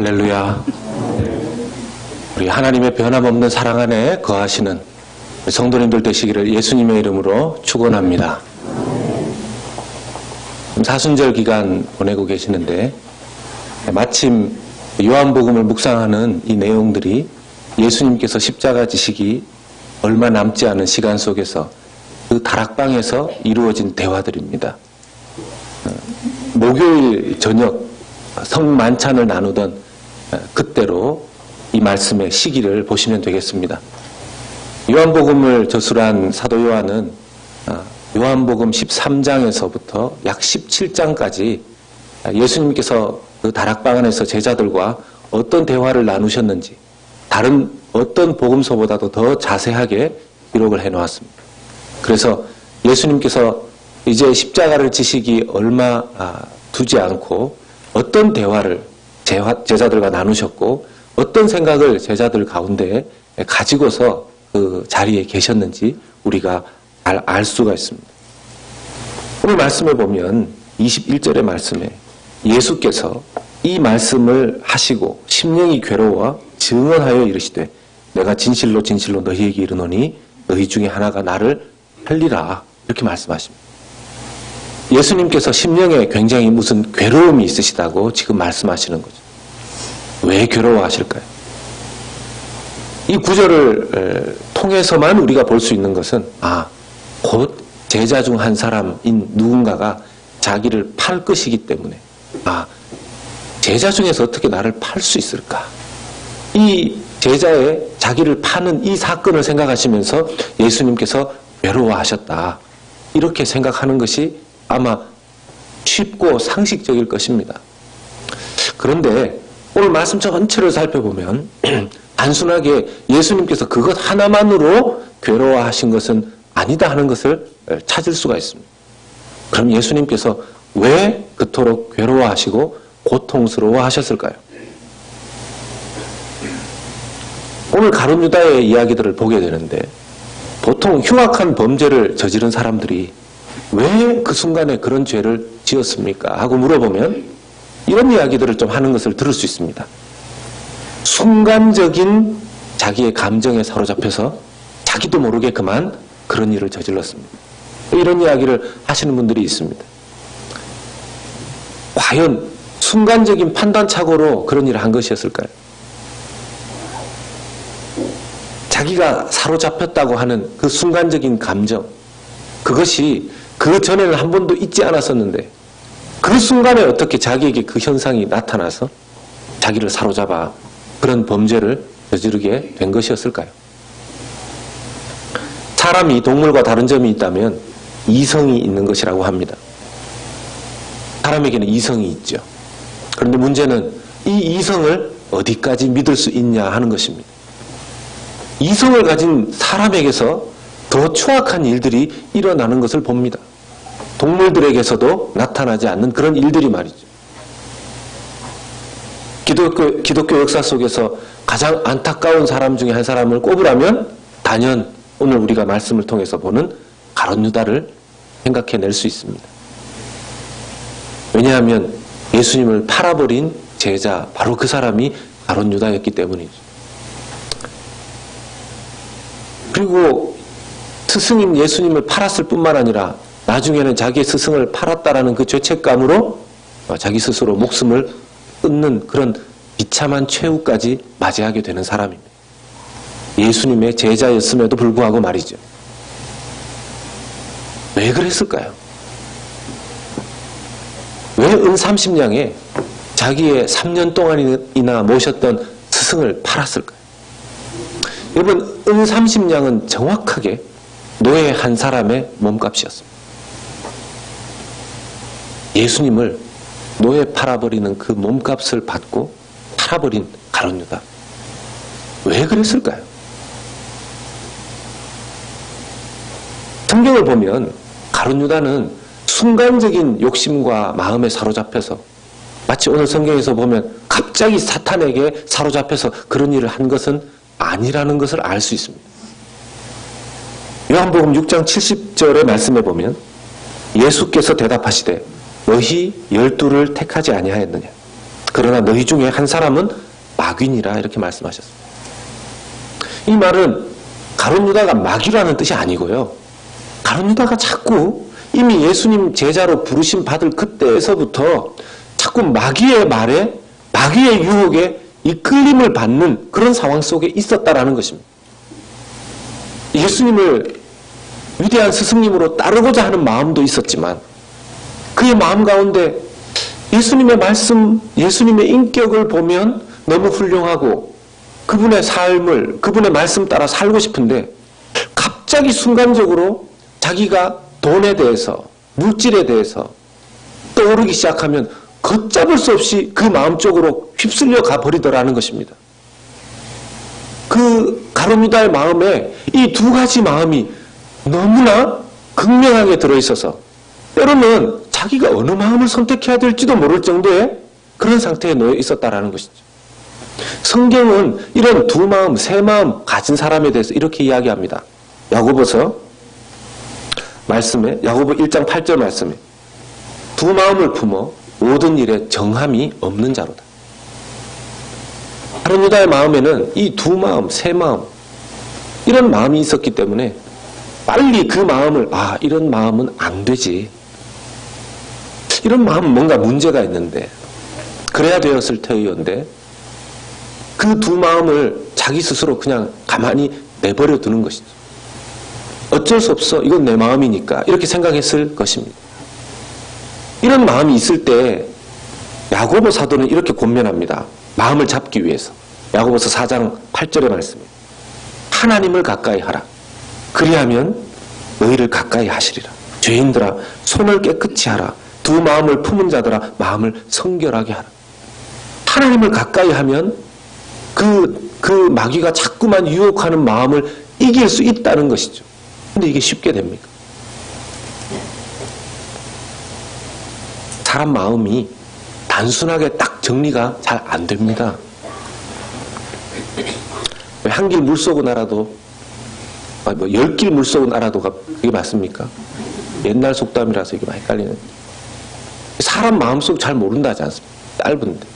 할렐루야. 우리 하나님의 변함없는 사랑 안에 거하시는 성도님들 되시기를 예수님의 이름으로 축원합니다. 사순절 기간 보내고 계시는데 마침 요한복음을 묵상하는 이 내용들이 예수님께서 십자가 지시기 얼마 남지 않은 시간 속에서 그 다락방에서 이루어진 대화들입니다. 목요일 저녁 성만찬을 나누던 그때로 이 말씀의 시기를 보시면 되겠습니다. 요한복음을 저술한 사도 요한은 요한복음 13장에서부터 약 17장까지 예수님께서 그 다락방 안에서 제자들과 어떤 대화를 나누셨는지 다른 어떤 복음서보다도 더 자세하게 기록을 해놓았습니다. 그래서 예수님께서 이제 십자가를 지시기 얼마 두지 않고 어떤 대화를 제자들과 나누셨고 어떤 생각을 제자들 가운데 가지고서 그 자리에 계셨는지 우리가 알 수가 있습니다. 오늘 말씀에 보면 21절의 말씀에 예수께서 이 말씀을 하시고 심령이 괴로워 증언하여 이르시되 내가 진실로 진실로 너희에게 이르노니 너희 중에 하나가 나를 살리라 이렇게 말씀하십니다. 예수님께서 심령에 굉장히 무슨 괴로움이 있으시다고 지금 말씀하시는 거죠. 왜 괴로워하실까요? 이 구절을 통해서만 우리가 볼 수 있는 것은 곧 제자 중 한 사람인 누군가가 자기를 팔 것이기 때문에 제자 중에서 어떻게 나를 팔 수 있을까? 이 제자의 자기를 파는 이 사건을 생각하시면서 예수님께서 괴로워하셨다. 이렇게 생각하는 것이 아마 쉽고 상식적일 것입니다. 그런데 오늘 말씀 전체를 살펴보면 단순하게 예수님께서 그것 하나만으로 괴로워하신 것은 아니다 하는 것을 찾을 수가 있습니다. 그럼 예수님께서 왜 그토록 괴로워하시고 고통스러워하셨을까요? 오늘 가룟 유다의 이야기들을 보게 되는데 보통 흉악한 범죄를 저지른 사람들이 왜 그 순간에 그런 죄를 지었습니까? 하고 물어보면 이런 이야기들을 좀 하는 것을 들을 수 있습니다. 순간적인 자기의 감정에 사로잡혀서 자기도 모르게 그만 그런 일을 저질렀습니다. 이런 이야기를 하시는 분들이 있습니다. 과연 순간적인 판단착오로 그런 일을 한 것이었을까요? 자기가 사로잡혔다고 하는 그 순간적인 감정, 그것이 그 전에는 한 번도 있지 않았었는데 그 순간에 어떻게 자기에게 그 현상이 나타나서 자기를 사로잡아 그런 범죄를 저지르게 된 것이었을까요? 사람이 동물과 다른 점이 있다면 이성이 있는 것이라고 합니다. 사람에게는 이성이 있죠. 그런데 문제는 이 이성을 어디까지 믿을 수 있냐 하는 것입니다. 이성을 가진 사람에게서 더 추악한 일들이 일어나는 것을 봅니다. 동물들에게서도 나타나지 않는 그런 일들이 말이죠. 기독교 역사 속에서 가장 안타까운 사람 중에 한 사람을 꼽으라면 단연 오늘 우리가 말씀을 통해서 보는 가룟 유다를 생각해낼 수 있습니다. 왜냐하면 예수님을 팔아버린 제자 바로 그 사람이 가룟 유다였기 때문이죠. 그리고 스승인 예수님을 팔았을 뿐만 아니라 나중에는 자기의 스승을 팔았다라는 그 죄책감으로 자기 스스로 목숨을 끊는 그런 비참한 최후까지 맞이하게 되는 사람입니다. 예수님의 제자였음에도 불구하고 말이죠. 왜 그랬을까요? 왜 은 30냥에 자기의 3년 동안이나 모셨던 스승을 팔았을까요? 여러분, 은 30냥은 정확하게 노예 한 사람의 몸값이었습니다. 예수님을 노예 팔아버리는 그 몸값을 받고 팔아버린 가룟 유다. 왜 그랬을까요? 성경을 보면 가룟 유다는 순간적인 욕심과 마음에 사로잡혀서 마치 오늘 성경에서 보면 갑자기 사탄에게 사로잡혀서 그런 일을 한 것은 아니라는 것을 알 수 있습니다. 요한복음 6장 70절의 말씀에 보면 예수께서 대답하시되 너희 12를 택하지 아니하였느냐. 그러나 너희 중에 한 사람은 마귀니라 이렇게 말씀하셨습니다. 이 말은 가룟 유다가 마귀라는 뜻이 아니고요. 가룟 유다가 자꾸 이미 예수님 제자로 부르심 받을 그때에서부터 자꾸 마귀의 말에, 마귀의 유혹에 이끌림을 받는 그런 상황 속에 있었다라는 것입니다. 예수님을 위대한 스승님으로 따르고자 하는 마음도 있었지만 그의 마음 가운데 예수님의 말씀, 예수님의 인격을 보면 너무 훌륭하고 그분의 삶을, 그분의 말씀 따라 살고 싶은데 갑자기 순간적으로 자기가 돈에 대해서, 물질에 대해서 떠오르기 시작하면 걷잡을 수 없이 그 마음 쪽으로 휩쓸려 가버리더라는 것입니다. 그 가룟 유다의 마음에 이 두 가지 마음이 너무나 극명하게 들어있어서 때로는 자기가 어느 마음을 선택해야 될지도 모를 정도의 그런 상태에 놓여 있었다라는 것이죠. 성경은 이런 두 마음, 세 마음 가진 사람에 대해서 이렇게 이야기합니다. 야고보서 말씀에, 야고보 1장 8절 말씀에 두 마음을 품어 모든 일에 정함이 없는 자로다. 가룟 유다의 마음에는 이 두 마음, 세 마음 이런 마음이 있었기 때문에 빨리 그 마음을 이런 마음은 안 되지. 이런 마음은 뭔가 문제가 있는데 그래야 되었을 터이온데 그 두 마음을 자기 스스로 그냥 가만히 내버려 두는 것이죠. 어쩔 수 없어. 이건 내 마음이니까. 이렇게 생각했을 것입니다. 이런 마음이 있을 때 야고보 사도는 이렇게 권면합니다. 마음을 잡기 위해서. 야고보서 4장 8절의 말씀입니다. 하나님을 가까이 하라. 그리하면 너희를 가까이 하시리라. 죄인들아 손을 깨끗이 하라. 두 마음을 품은 자들아 마음을 성결하게 하라. 하나님을 가까이 하면 그 마귀가 자꾸만 유혹하는 마음을 이길 수 있다는 것이죠. 근데 이게 쉽게 됩니까? 사람 마음이 단순하게 딱 정리가 잘 안 됩니다. 한 길 물속은 알아도 10길 물속은 알아도 그게 맞습니까? 옛날 속담이라서 이게 많이 헷갈리는. 사람 마음속 잘 모른다 하지 않습니까? 짧은데.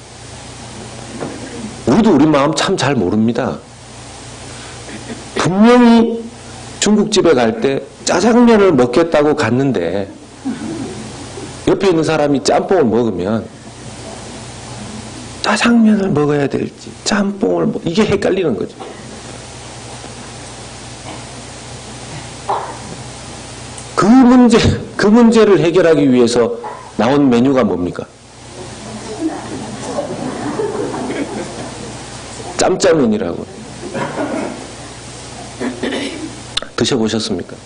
우리도 우리 마음 참 잘 모릅니다. 분명히 중국집에 갈 때 짜장면을 먹겠다고 갔는데 옆에 있는 사람이 짬뽕을 먹으면 짜장면을 먹어야 될지 짬뽕을 이게 헷갈리는 거죠. 그 문제를 해결하기 위해서 나온 메뉴가 뭡니까? 짬짜면이라고. 드셔보셨습니까?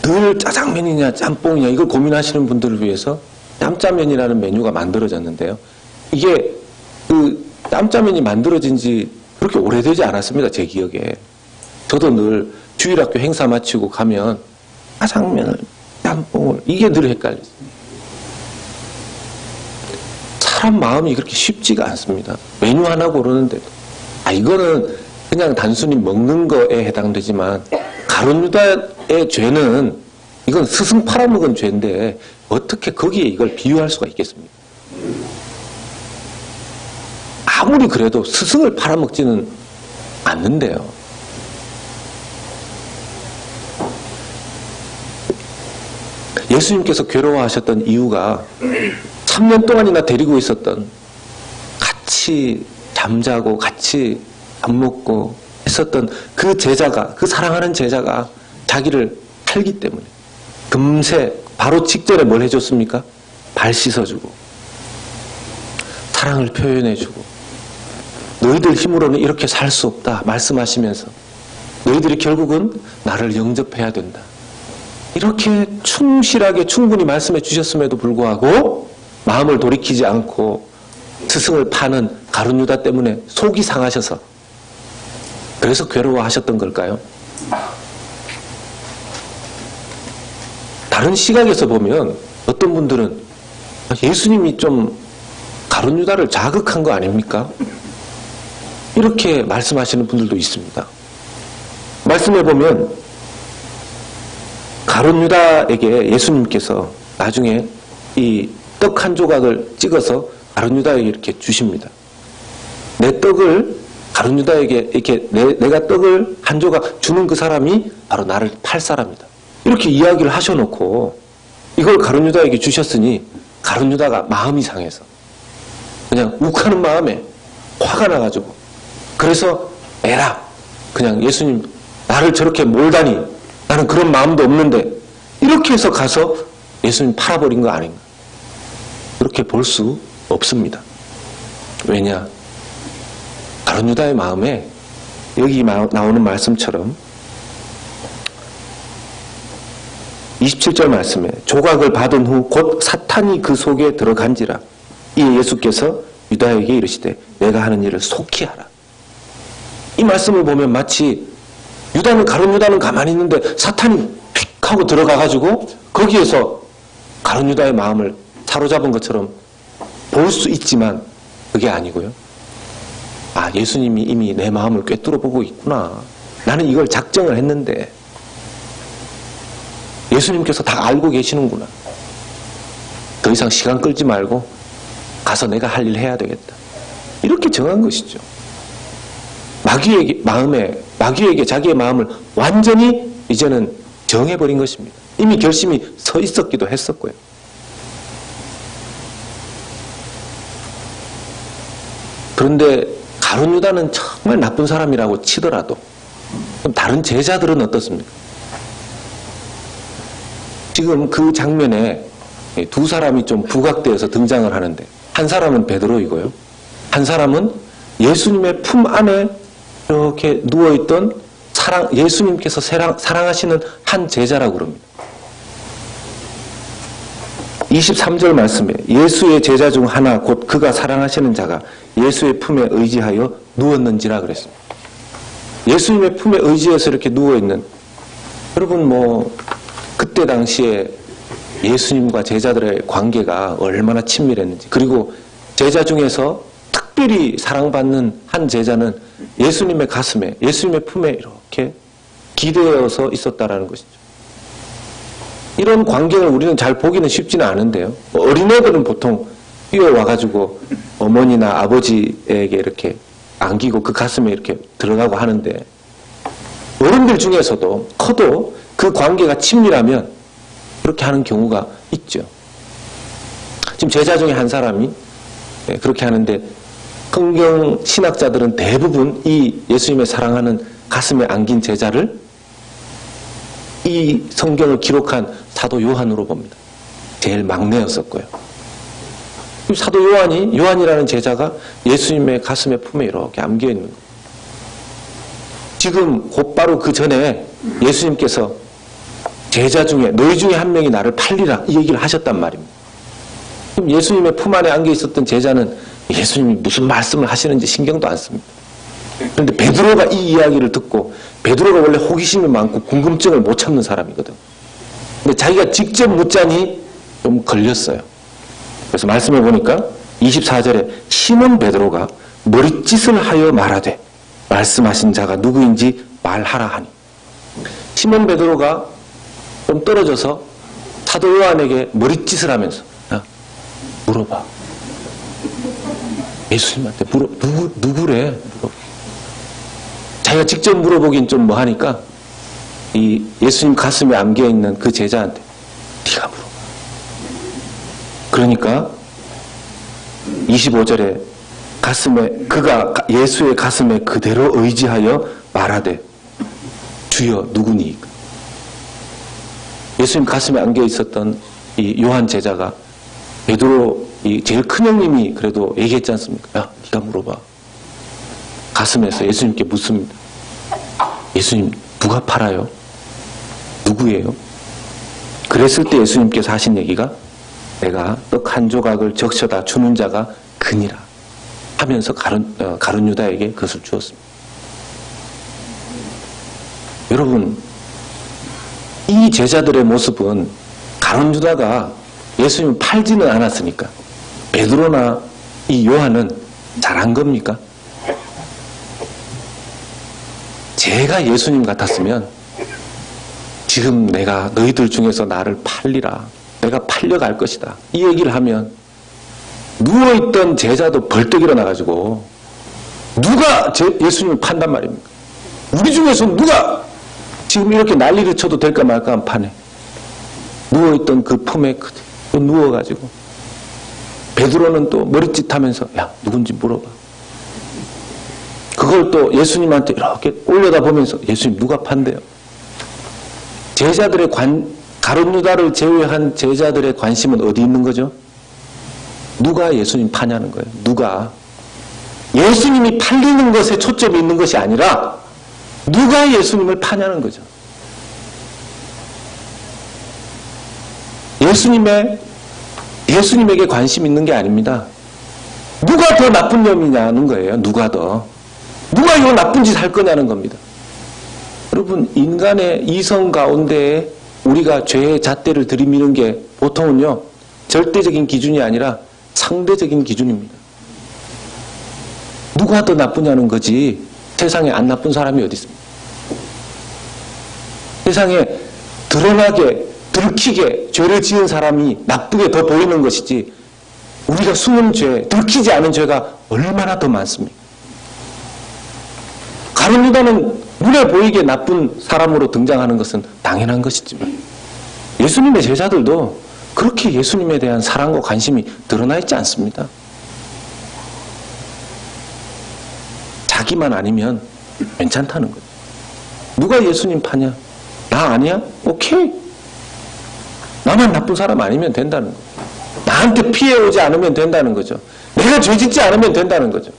늘 짜장면이냐 짬뽕이냐 이걸 고민하시는 분들을 위해서 짬짜면이라는 메뉴가 만들어졌는데요. 이게 그 짬짜면이 만들어진 지 그렇게 오래되지 않았습니다. 제 기억에. 저도 늘 주일학교 행사 마치고 가면 짜장면을 짬뽕을 이게 늘 헷갈리죠. 사람 마음이 그렇게 쉽지가 않습니다. 메뉴 하나 고르는데도 이거는 그냥 단순히 먹는 거에 해당되지만 가룟 유다의 죄는 이건 스승 팔아먹은 죄인데 어떻게 거기에 이걸 비유할 수가 있겠습니까? 아무리 그래도 스승을 팔아먹지는 않는데요. 예수님께서 괴로워하셨던 이유가 3년 동안이나 데리고 있었던 같이 잠자고 같이 밥 먹고 했었던 그 제자가, 그 사랑하는 제자가 자기를 팔기 때문에 금세 바로 직전에 뭘 해줬습니까? 발 씻어주고 사랑을 표현해주고 너희들 힘으로는 이렇게 살 수 없다 말씀하시면서 너희들이 결국은 나를 영접해야 된다. 이렇게 충실하게 충분히 말씀해 주셨음에도 불구하고 마음을 돌이키지 않고 스승을 파는 가룟 유다 때문에 속이 상하셔서 그래서 괴로워하셨던 걸까요? 다른 시각에서 보면 어떤 분들은 예수님이 좀 가룟 유다를 자극한 거 아닙니까? 이렇게 말씀하시는 분들도 있습니다. 말씀해 보면 가룟 유다에게 예수님께서 나중에 이 떡 한 조각을 찍어서 가룟 유다에게 이렇게 주십니다. 내 떡을 가룟 유다에게 이렇게 내가 떡을 한 조각 주는 그 사람이 바로 나를 팔 사람이다. 이렇게 이야기를 하셔놓고 이걸 가룟 유다에게 주셨으니 가룟 유다가 마음이 상해서 그냥 욱하는 마음에 화가 나가지고 그래서 에라 그냥 예수님 나를 저렇게 몰다니 나는 그런 마음도 없는데 이렇게 해서 가서 예수님 팔아버린 거 아닌가. 그렇게 볼 수 없습니다. 왜냐? 가룟 유다의 마음에 여기 나오는 말씀처럼 27절 말씀에 조각을 받은 후 곧 사탄이 그 속에 들어간지라. 이에 예수께서 유다에게 이르시되 내가 하는 일을 속히 하라. 이 말씀을 보면 마치 가룟 유다는 가만히 있는데 사탄이 픽 하고 들어가가지고 거기에서 가룟 유다의 마음을 사로잡은 것처럼 볼 수 있지만 그게 아니고요. 아, 예수님이 이미 내 마음을 꿰뚫어 보고 있구나. 나는 이걸 작정을 했는데 예수님께서 다 알고 계시는구나. 더 이상 시간 끌지 말고 가서 내가 할 일 해야 되겠다. 이렇게 정한 것이죠. 마귀에게 자기의 마음을 완전히 이제는 정해버린 것입니다. 이미 결심이 서 있었기도 했었고요. 그런데 가룟 유다는 정말 나쁜 사람이라고 치더라도 그럼 다른 제자들은 어떻습니까? 지금 그 장면에 두 사람이 좀 부각되어서 등장을 하는데 한 사람은 베드로이고요. 한 사람은 예수님의 품 안에 이렇게 누워있던 예수님께서 사랑하시는 한 제자라고 그럽니다. 23절 말씀에 예수의 제자 중 하나 곧 그가 사랑하시는 자가 예수의 품에 의지하여 누웠는지라 그랬습니다. 예수님의 품에 의지해서 이렇게 누워있는 여러분 그때 당시에 예수님과 제자들의 관계가 얼마나 친밀했는지 그리고 제자 중에서 특별히 사랑받는 한 제자는 예수님의 가슴에 예수님의 품에 이렇게 기대어서 있었다라는 것이죠. 이런 광경을 우리는 잘 보기는 쉽지는 않은데요. 어린애들은 보통 뛰어와가지고 어머니나 아버지에게 이렇게 안기고 그 가슴에 이렇게 들어가고 하는데 어른들 중에서도 커도 그 관계가 친밀하면 그렇게 하는 경우가 있죠. 지금 제자 중에 한 사람이 그렇게 하는데 성경 신학자들은 대부분 이 예수님의 사랑하는 가슴에 안긴 제자를 이 성경을 기록한 사도 요한으로 봅니다. 제일 막내였었고요. 사도 요한이라는 제자가 예수님의 가슴에 품에 이렇게 안겨있는 거예요. 지금 곧바로 그 전에 예수님께서 제자 중에 너희 중에 한 명이 나를 팔리라 이 얘기를 하셨단 말입니다. 그럼 예수님의 품 안에 안겨 있었던 제자는 예수님이 무슨 말씀을 하시는지 신경도 안 씁니다. 그런데 베드로가 이 이야기를 듣고 베드로가 원래 호기심이 많고 궁금증을 못 참는 사람이거든. 근데 자기가 직접 묻자니 좀 걸렸어요. 그래서 말씀해 보니까 24절에 시몬 베드로가 머릿짓을 하여 말하되 말씀하신 자가 누구인지 말하라 하니 시몬 베드로가 좀 떨어져서 사도 요한에게 머릿짓을 하면서 야, 물어봐. 예수님한테 누구래? 자기가 직접 물어보긴 좀 뭐하니까 이 예수님 가슴에 안겨있는 그 제자한테 네가 물어봐. 그러니까 25절에 그가 예수의 가슴에 그대로 의지하여 말하되 주여 누구니이까. 예수님 가슴에 안겨 있었던 이 요한 제자가 베드로 제일 큰 형님이 그래도 얘기했지 않습니까? 야, 네가 물어봐. 가슴에서 예수님께 묻습니다. 예수님 누가 팔아요? 누구예요? 그랬을 때 예수님께서 하신 얘기가 내가 떡 한 조각을 적셔다 주는 자가 그니라 하면서 가룟 유다에게 그것을 주었습니다. 여러분, 이 제자들의 모습은 가룟 유다가 예수님을 팔지는 않았으니까 베드로나 이 요한은 잘한 겁니까? 제가 예수님 같았으면 지금 내가 너희들 중에서 나를 팔리라. 내가 팔려갈 것이다. 이 얘기를 하면 누워있던 제자도 벌떡 일어나가지고 누가 예수님을 판단 말입니까? 우리 중에서 누가 지금 이렇게 난리를 쳐도 될까 말까 한 판에 누워있던 그 품에 또 누워가지고 베드로는 또 머리짓하면서 야 누군지 물어봐. 그걸 또 예수님한테 이렇게 올려다보면서 예수님 누가 판대요? 제자들의 가룟 유다를 제외한 제자들의 관심은 어디 있는 거죠? 누가 예수님 파냐는 거예요. 누가. 예수님이 팔리는 것에 초점이 있는 것이 아니라 누가 예수님을 파냐는 거죠. 예수님에게 관심 있는 게 아닙니다. 누가 더 나쁜 놈이냐는 거예요. 누가 이 나쁜 짓 할 거냐는 겁니다. 여러분, 인간의 이성 가운데 우리가 죄의 잣대를 들이미는 게 보통은요, 절대적인 기준이 아니라 상대적인 기준입니다. 누가 더 나쁘냐는 거지, 세상에 안 나쁜 사람이 어디 있습니까? 세상에 드러나게, 들키게 죄를 지은 사람이 나쁘게 더 보이는 것이지, 우리가 숨은 죄, 들키지 않은 죄가 얼마나 더 많습니까? 가룟 유다는 눈에 보이게 나쁜 사람으로 등장하는 것은 당연한 것이지만 예수님의 제자들도 그렇게 예수님에 대한 사랑과 관심이 드러나 있지 않습니다. 자기만 아니면 괜찮다는 거죠. 누가 예수님 파냐? 나 아니야? 오케이. 나만 나쁜 사람 아니면 된다는 거죠. 나한테 피해 오지 않으면 된다는 거죠. 내가 죄 짓지 않으면 된다는 거죠.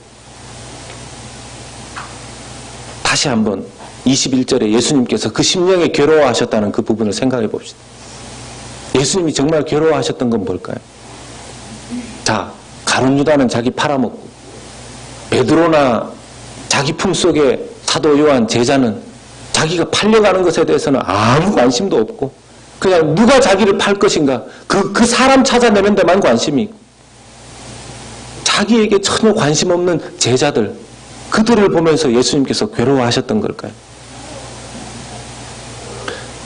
다시 한번 21절에 예수님께서 그 심령에 괴로워하셨다는 그 부분을 생각해 봅시다. 예수님이 정말 괴로워하셨던 건 뭘까요? 자, 가룟 유다는 자기 팔아먹고 베드로나 자기 품속에 사도 요한 제자는 자기가 팔려가는 것에 대해서는 아무 관심도 없고 그냥 누가 자기를 팔 것인가 그 사람 찾아내는 데만 관심이 있고 자기에게 전혀 관심 없는 제자들 그들을 보면서 예수님께서 괴로워하셨던 걸까요?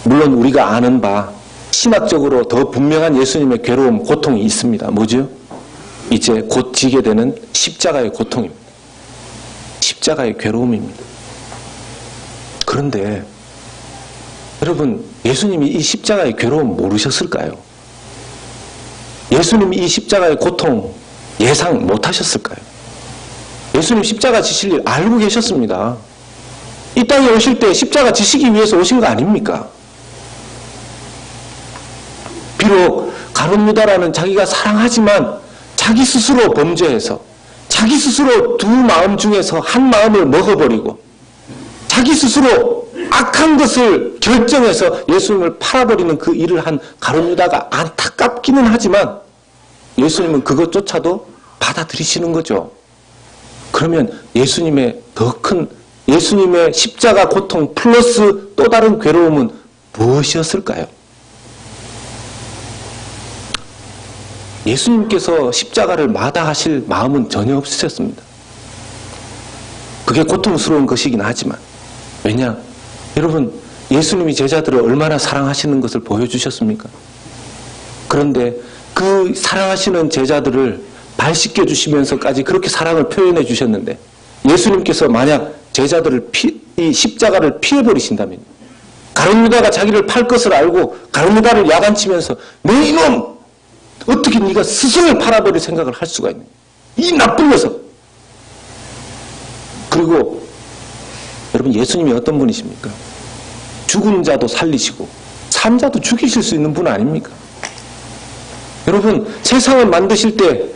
물론 우리가 아는 바 신학적으로 더 분명한 예수님의 괴로움, 고통이 있습니다. 뭐죠? 이제 곧 지게 되는 십자가의 고통입니다. 십자가의 괴로움입니다. 그런데 여러분, 예수님이 이 십자가의 괴로움 모르셨을까요? 예수님이 이 십자가의 고통 예상 못하셨을까요? 예수님 십자가 지실 일 알고 계셨습니다. 이 땅에 오실 때 십자가 지시기 위해서 오신 거 아닙니까? 비록 가룟 유다라는 자기가 사랑하지만 자기 스스로 범죄해서 자기 스스로 두 마음 중에서 한 마음을 먹어버리고 자기 스스로 악한 것을 결정해서 예수님을 팔아버리는 그 일을 한 가룟 유다가 안타깝기는 하지만 예수님은 그것조차도 받아들이시는 거죠. 그러면 예수님의 더 큰 예수님의 십자가 고통 플러스 또 다른 괴로움은 무엇이었을까요? 예수님께서 십자가를 마다하실 마음은 전혀 없으셨습니다. 그게 고통스러운 것이긴 하지만 왜냐? 여러분, 예수님이 제자들을 얼마나 사랑하시는 것을 보여주셨습니까? 그런데 그 사랑하시는 제자들을 발 씻겨주시면서까지 그렇게 사랑을 표현해 주셨는데 예수님께서 만약 제자들을 이 십자가를 피해버리신다면 가룟 유다가 자기를 팔 것을 알고 가룟 유다를 야단치면서 너 이놈! 어떻게 네가 스승을 팔아버릴 생각을 할 수가 있느냐. 이 나쁜 녀석. 그리고 여러분, 예수님이 어떤 분이십니까? 죽은 자도 살리시고 산 자도 죽이실 수 있는 분 아닙니까? 여러분, 세상을 만드실 때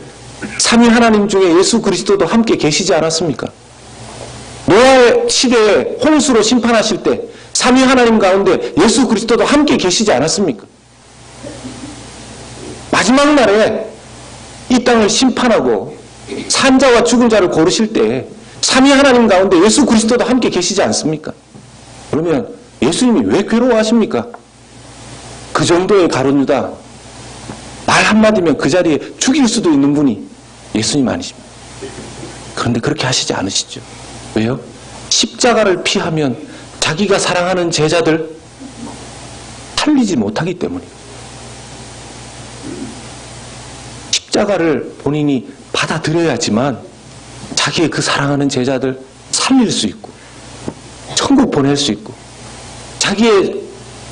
삼위 하나님 중에 예수 그리스도도 함께 계시지 않았습니까? 노아의 시대에 홍수로 심판하실 때 삼위 하나님 가운데 예수 그리스도도 함께 계시지 않았습니까? 마지막 날에 이 땅을 심판하고 산자와 죽은 자를 고르실 때 삼위 하나님 가운데 예수 그리스도도 함께 계시지 않습니까? 그러면 예수님이 왜 괴로워하십니까? 그 정도의 가룟 유다 말 한마디면 그 자리에 죽일 수도 있는 분이 예수님 아니십니까? 그런데 그렇게 하시지 않으시죠. 왜요? 십자가를 피하면 자기가 사랑하는 제자들 살리지 못하기 때문이에요. 십자가를 본인이 받아들여야지만 자기의 그 사랑하는 제자들 살릴 수 있고 천국 보낼 수 있고 자기의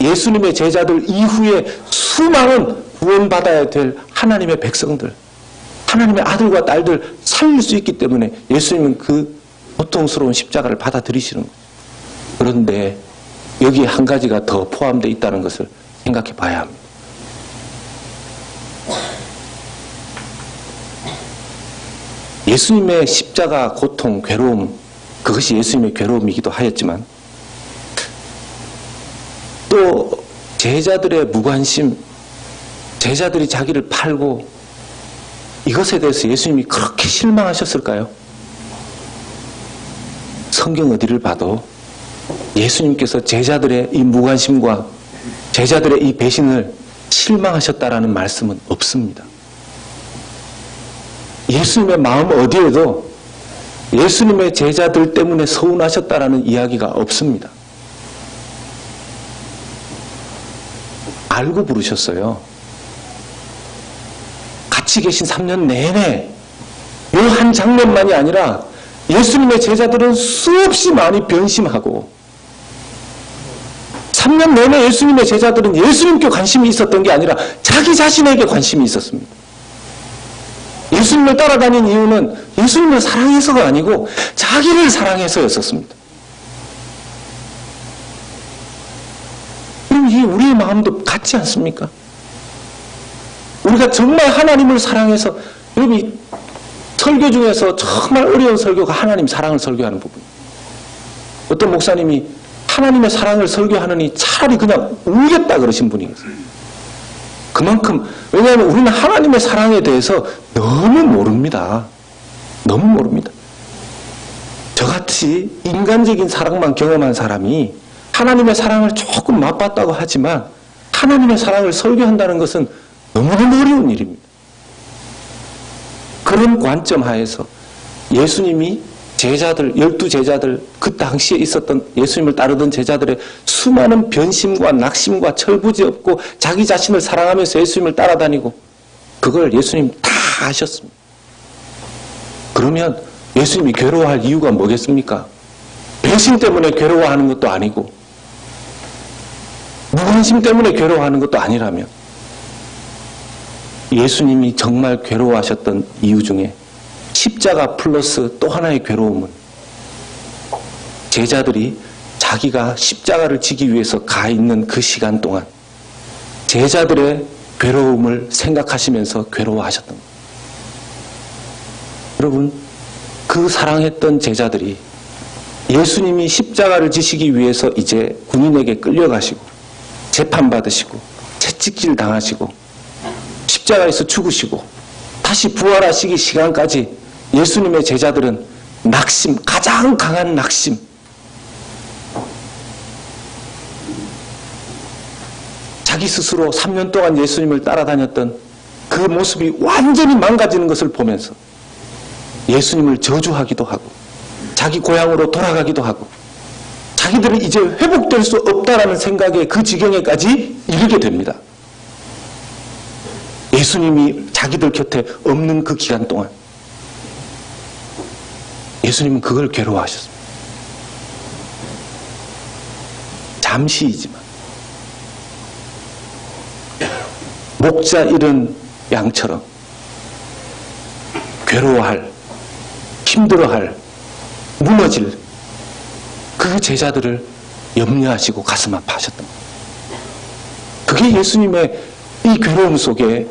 예수님의 제자들 이후에 수많은 구원받아야 될 하나님의 백성들, 하나님의 아들과 딸들 살릴 수 있기 때문에 예수님은 그 고통스러운 십자가를 받아들이시는 거예요. 그런데 여기에 한 가지가 더 포함되어 있다는 것을 생각해 봐야 합니다. 예수님의 십자가 고통, 괴로움, 그것이 예수님의 괴로움이기도 하였지만 또 제자들의 무관심, 제자들이 자기를 팔고 이것에 대해서 예수님이 그렇게 실망하셨을까요? 성경 어디를 봐도 예수님께서 제자들의 이 무관심과 제자들의 이 배신을 실망하셨다라는 말씀은 없습니다. 예수님의 마음 어디에도 예수님의 제자들 때문에 서운하셨다라는 이야기가 없습니다. 알고 부르셨어요. 같이 계신 3년 내내 이 한 장면만이 아니라 예수님의 제자들은 수없이 많이 변심하고 3년 내내 예수님의 제자들은 예수님께 관심이 있었던 게 아니라 자기 자신에게 관심이 있었습니다. 예수님을 따라다닌 이유는 예수님을 사랑해서가 아니고 자기를 사랑해서였었습니다. 그럼 이게 우리의 마음도 같지 않습니까? 우리가 정말 하나님을 사랑해서, 여러분 설교 중에서 정말 어려운 설교가 하나님 사랑을 설교하는 부분. 어떤 목사님이 하나님의 사랑을 설교하느니 차라리 그냥 울겠다 그러신 분이 있어요. 그만큼, 왜냐하면 우리는 하나님의 사랑에 대해서 너무 모릅니다. 너무 모릅니다. 저같이 인간적인 사랑만 경험한 사람이 하나님의 사랑을 조금 맛봤다고 하지만 하나님의 사랑을 설교한다는 것은 너무너무 어려운 일입니다. 그런 관점 하에서 예수님이 제자들, 12제자들, 그 당시에 있었던 예수님을 따르던 제자들의 수많은 변심과 낙심과 철부지없고 자기 자신을 사랑하면서 예수님을 따라다니고 그걸 예수님 다 아셨습니다. 그러면 예수님이 괴로워할 이유가 뭐겠습니까? 배신 때문에 괴로워하는 것도 아니고 무관심 때문에 괴로워하는 것도 아니라면 예수님이 정말 괴로워하셨던 이유 중에 십자가 플러스 또 하나의 괴로움은 제자들이 자기가 십자가를 지기 위해서 가 있는 그 시간 동안 제자들의 괴로움을 생각하시면서 괴로워하셨던 거예요. 여러분, 그 사랑했던 제자들이 예수님이 십자가를 지시기 위해서 이제 군인에게 끌려가시고 재판받으시고 채찍질 당하시고 십자가에서 죽으시고 다시 부활하시기 시간까지 예수님의 제자들은 낙심, 가장 강한 낙심, 자기 스스로 3년 동안 예수님을 따라다녔던 그 모습이 완전히 망가지는 것을 보면서 예수님을 저주하기도 하고 자기 고향으로 돌아가기도 하고 자기들은 이제 회복될 수 없다라는 생각에 그 지경에까지 이르게 됩니다. 예수님이 자기들 곁에 없는 그 기간 동안 예수님은 그걸 괴로워하셨습니다. 잠시이지만 목자 잃은 양처럼 괴로워할, 힘들어할, 무너질 그 제자들을 염려하시고 가슴 아파하셨던 거예요. 그게 예수님의 이 괴로움 속에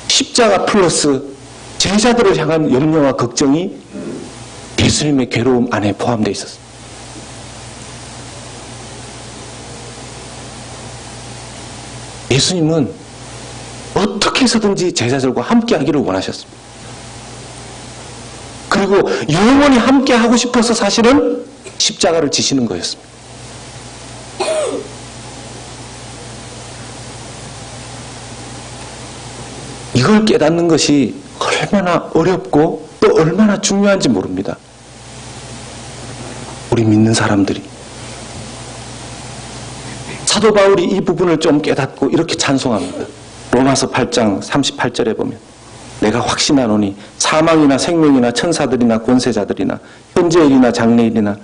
십자가 플러스 제자들을 향한 염려와 걱정이 예수님의 괴로움 안에 포함되어 있었습니다. 예수님은 어떻게 해서든지 제자들과 함께 하기를 원하셨습니다. 그리고 영원히 함께 하고 싶어서 사실은 십자가를 지시는 거였습니다. 이걸 깨닫는 것이 얼마나 어렵고 또 얼마나 중요한지 모릅니다. 우리 믿는 사람들이. 사도 바울이 이 부분을 좀 깨닫고 이렇게 찬송합니다. 로마서 8장 38절에 보면 내가 확신하노니 사망이나 생명이나 천사들이나 권세자들이나 현재일이나 장래일이나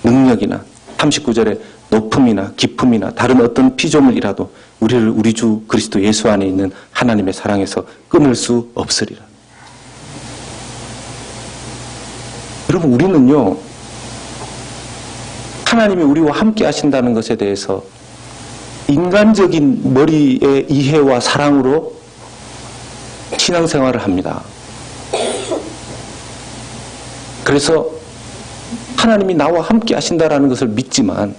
능력이나 39절에 높음이나 깊음이나 다른 어떤 피조물이라도 우리를 우리 주 그리스도 예수 안에 있는 하나님의 사랑에서 끊을 수 없으리라. 여러분, 우리는요, 하나님이 우리와 함께 하신다는 것에 대해서 인간적인 머리의 이해와 사랑으로 신앙생활을 합니다. 그래서 하나님이 나와 함께 하신다는 것을 믿지만,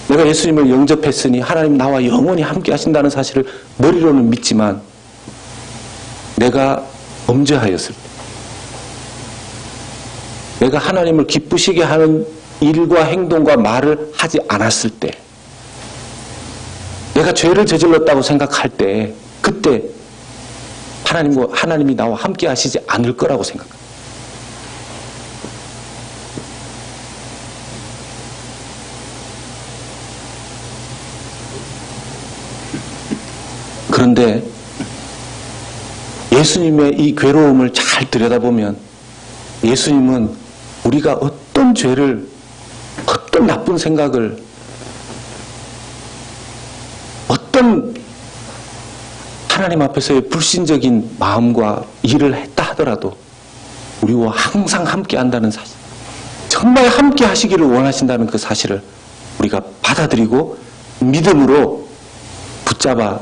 내가 예수님을 영접했으니 하나님 나와 영원히 함께 하신다는 사실을 머리로는 믿지만, 내가 범죄하였을 때, 내가 하나님을 기쁘시게 하는 일과 행동과 말을 하지 않았을 때, 내가 죄를 저질렀다고 생각할 때, 그때 하나님이 나와 함께 하시지 않을 거라고 생각합니다. 그런데 예수님의 이 괴로움을 잘 들여다보면 예수님은 우리가 어떤 죄를, 어떤 나쁜 생각을, 어떤 하나님 앞에서의 불신적인 마음과 일을 했다 하더라도 우리와 항상 함께 한다는 사실, 정말 함께 하시기를 원하신다는 그 사실을 우리가 받아들이고 믿음으로 붙잡아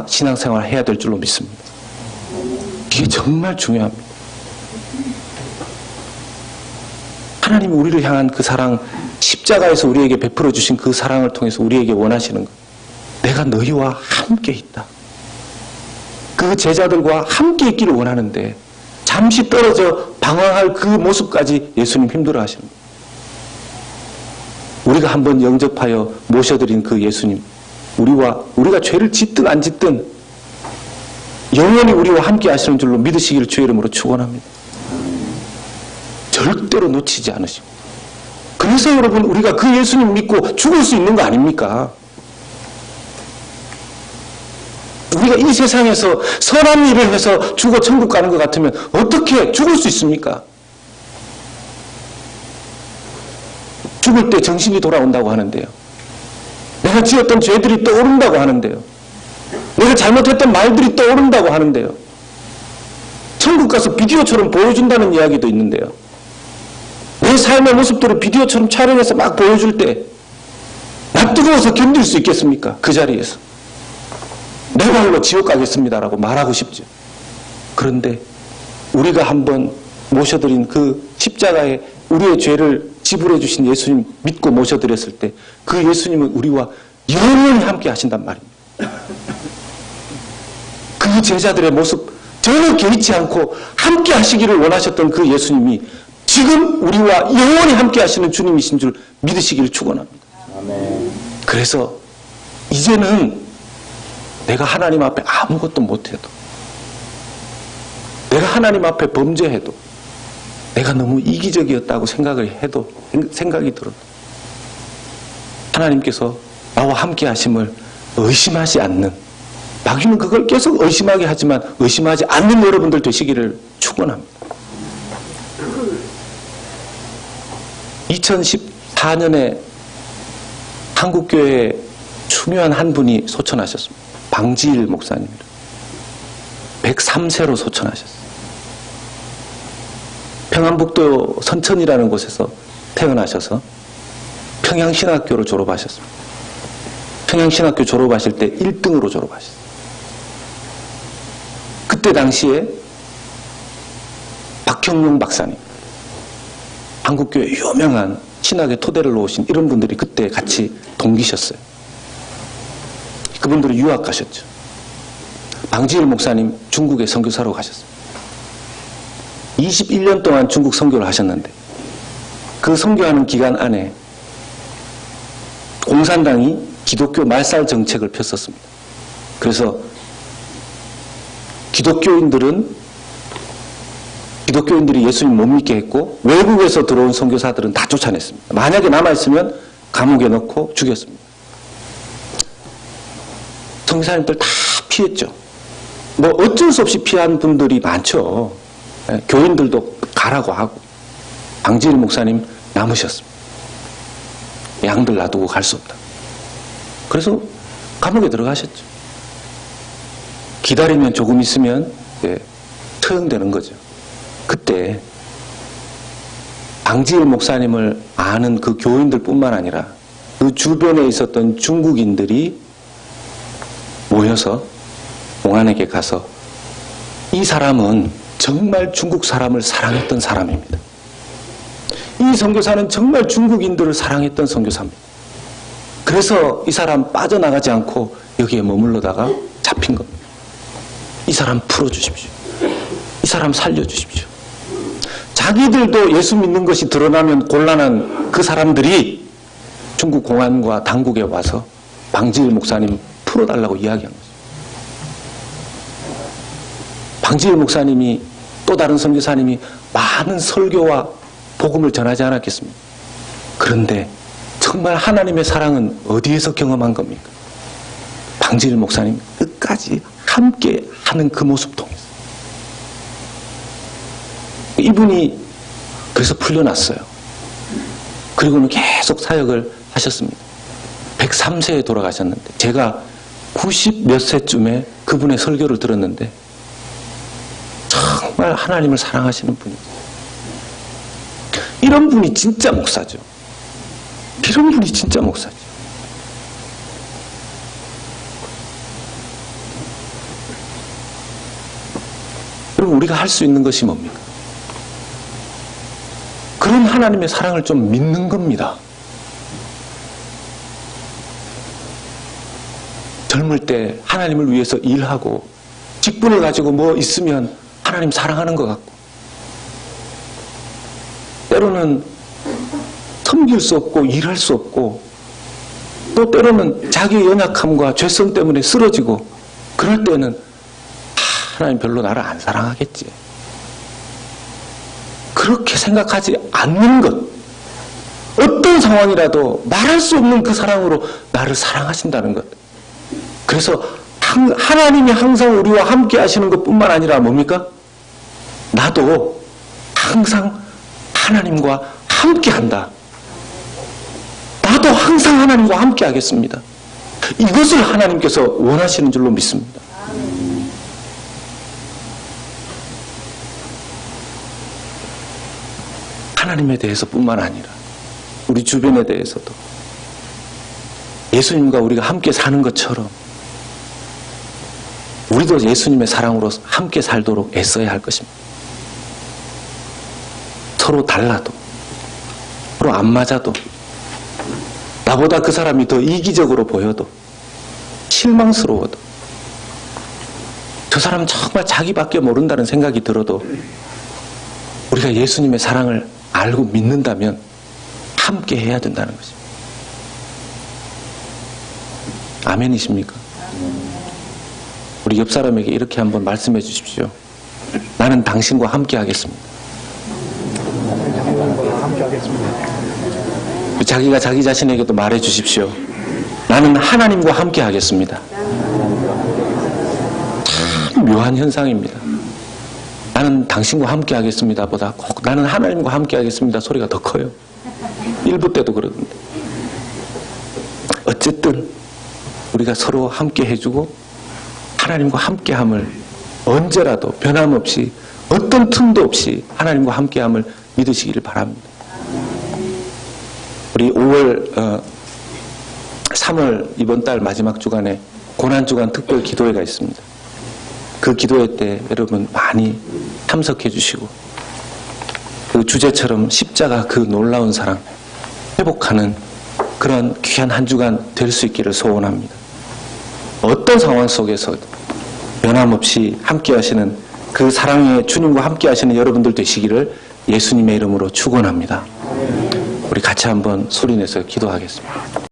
신앙생활을 해야 될 줄로 믿습니다. 이게 정말 중요합니다. 하나님이 우리를 향한 그 사랑, 십자가에서 우리에게 베풀어 주신 그 사랑을 통해서 우리에게 원하시는 것, 내가 너희와 함께 있다. 그 제자들과 함께 있기를 원하는데 잠시 떨어져 방황할 그 모습까지 예수님 힘들어 하십니다. 우리가 한번 영접하여 모셔드린 그 예수님, 우리가 죄를 짓든 안 짓든 영원히 우리와 함께 하시는 줄로 믿으시기를 주의 이름으로 축원합니다. 절대로 놓치지 않으시고. 그래서 여러분, 우리가 그 예수님 믿고 죽을 수 있는 거 아닙니까? 우리가 이 세상에서 선한 일을 해서 죽어 천국 가는 것 같으면 어떻게 죽을 수 있습니까? 죽을 때 정신이 돌아온다고 하는데요. 내가 지었던 죄들이 떠오른다고 하는데요. 내가 잘못했던 말들이 떠오른다고 하는데요. 천국 가서 비디오처럼 보여준다는 이야기도 있는데요. 내 삶의 모습들을 비디오처럼 촬영해서 막 보여줄 때 나 뜨거워서 견딜 수 있겠습니까? 그 자리에서. 내 발로 지옥 가겠습니다라고 말하고 싶죠. 그런데 우리가 한번 모셔드린 그 십자가에 우리의 죄를 지불해 주신 예수님 믿고 모셔드렸을 때 그 예수님은 우리와 영원히 함께 하신단 말입니다. 그 제자들의 모습 전혀 개의치 않고 함께 하시기를 원하셨던 그 예수님이 지금 우리와 영원히 함께 하시는 주님이신 줄 믿으시기를 축원합니다. 아멘. 그래서 이제는 내가 하나님 앞에 아무것도 못해도, 내가 하나님 앞에 범죄해도, 내가 너무 이기적이었다고 생각이 들어도 하나님께서 나와 함께 하심을 의심하지 않는, 마귀는 그걸 계속 의심하게 하지만 의심하지 않는 여러분들 되시기를 축원합니다. 2014년에 한국교회에 중요한 한 분이 소천하셨습니다. 방지일 목사님이라. 103세로 소천하셨어요. 평안북도 선천이라는 곳에서 태어나셔서 평양신학교로 졸업하셨습니다. 평양신학교 졸업하실 때 1등으로 졸업하셨어요. 그때 당시에 박형룡 박사님, 한국교회 유명한 신학의 토대를 놓으신 이런 분들이 그때 같이 동기셨어요. 그분들이 유학 가셨죠. 방지일 목사님 중국에 선교사로 가셨습니다. 21년 동안 중국 선교를 하셨는데 그 선교하는 기간 안에 공산당이 기독교 말살 정책을 폈었습니다. 그래서 기독교인들이 예수님 못 믿게 했고 외국에서 들어온 선교사들은 다 쫓아냈습니다. 만약에 남아있으면 감옥에 넣고 죽였습니다. 선교사님들 다 피했죠. 뭐 어쩔 수 없이 피한 분들이 많죠. 교인들도 가라고 하고. 방지일 목사님 남으셨습니다. 양들 놔두고 갈 수 없다. 그래서 감옥에 들어가셨죠. 기다리면 조금 있으면 처형되는 거죠. 그때 방지일 목사님을 아는 그 교인들 뿐만 아니라 그 주변에 있었던 중국인들이 모여서 공안에게 가서 이 사람은 정말 중국 사람을 사랑했던 사람입니다. 이 선교사는 정말 중국인들을 사랑했던 선교사입니다. 그래서 이 사람 빠져나가지 않고 여기에 머물러다가 잡힌 겁니다. 이 사람 풀어주십시오. 이 사람 살려주십시오. 자기들도 예수 믿는 것이 드러나면 곤란한 그 사람들이 중국 공안과 당국에 와서 방지일 목사님 풀어달라고 이야기한 거죠. 방지일 목사님이 또 다른 선교사님이 많은 설교와 복음을 전하지 않았겠습니까? 그런데 정말 하나님의 사랑은 어디에서 경험한 겁니까? 방지일 목사님 끝까지 함께 하는 그 모습 통해서. 이분이 그래서 풀려났어요. 그리고는 계속 사역을 하셨습니다. 103세에 돌아가셨는데 제가 90 몇 세쯤에 그분의 설교를 들었는데 정말 하나님을 사랑하시는 분이죠. 이런 분이 진짜 목사죠. 이런 분이 진짜 목사죠. 여러분, 우리가 할 수 있는 것이 뭡니까? 그런 하나님의 사랑을 좀 믿는 겁니다. 젊을 때 하나님을 위해서 일하고 직분을 가지고 뭐 있으면 하나님 사랑하는 것 같고, 때로는 섬길 수 없고 일할 수 없고, 또 때로는 자기의 연약함과 죄성 때문에 쓰러지고, 그럴 때는 하나님 별로 나를 안 사랑하겠지. 그렇게 생각하지 않는 것, 어떤 상황이라도 말할 수 없는 그 사랑으로 나를 사랑하신다는 것. 그래서 하나님이 항상 우리와 함께 하시는 것뿐만 아니라 뭡니까? 나도 항상 하나님과 함께 한다. 나도 항상 하나님과 함께 하겠습니다. 이것을 하나님께서 원하시는 줄로 믿습니다. 하나님에 대해서뿐만 아니라 우리 주변에 대해서도 예수님과 우리가 함께 사는 것처럼 우리도 예수님의 사랑으로 함께 살도록 애써야 할 것입니다. 서로 달라도, 서로 안 맞아도, 나보다 그 사람이 더 이기적으로 보여도, 실망스러워도, 저 사람 정말 자기밖에 모른다는 생각이 들어도 우리가 예수님의 사랑을 알고 믿는다면 함께 해야 된다는 것입니다. 아멘이십니까? 우리 옆 사람에게 이렇게 한번 말씀해 주십시오. 나는 당신과 함께 하겠습니다. 자기가 자기 자신에게도 말해 주십시오. 나는 하나님과 함께 하겠습니다. 참 묘한 현상입니다. 나는 당신과 함께 하겠습니다 보다 꼭 나는 하나님과 함께 하겠습니다 소리가 더 커요. 일부 때도 그러던데. 어쨌든 우리가 서로 함께 해주고 하나님과 함께함을 언제라도 변함없이 어떤 틈도 없이 하나님과 함께함을 믿으시기를 바랍니다. 우리 3월 이번 달 마지막 주간에 고난주간 특별 기도회가 있습니다. 그 기도회 때 여러분 많이 참석해 주시고 그 주제처럼 십자가 그 놀라운 사랑 회복하는 그런 귀한 한 주간 될 수 있기를 소원합니다. 어떤 상황 속에서 변함없이 함께 하시는 그 사랑의 주님과 함께 하시는 여러분들 되시기를 예수님의 이름으로 축원합니다. 우리 같이 한번 소리내서 기도하겠습니다.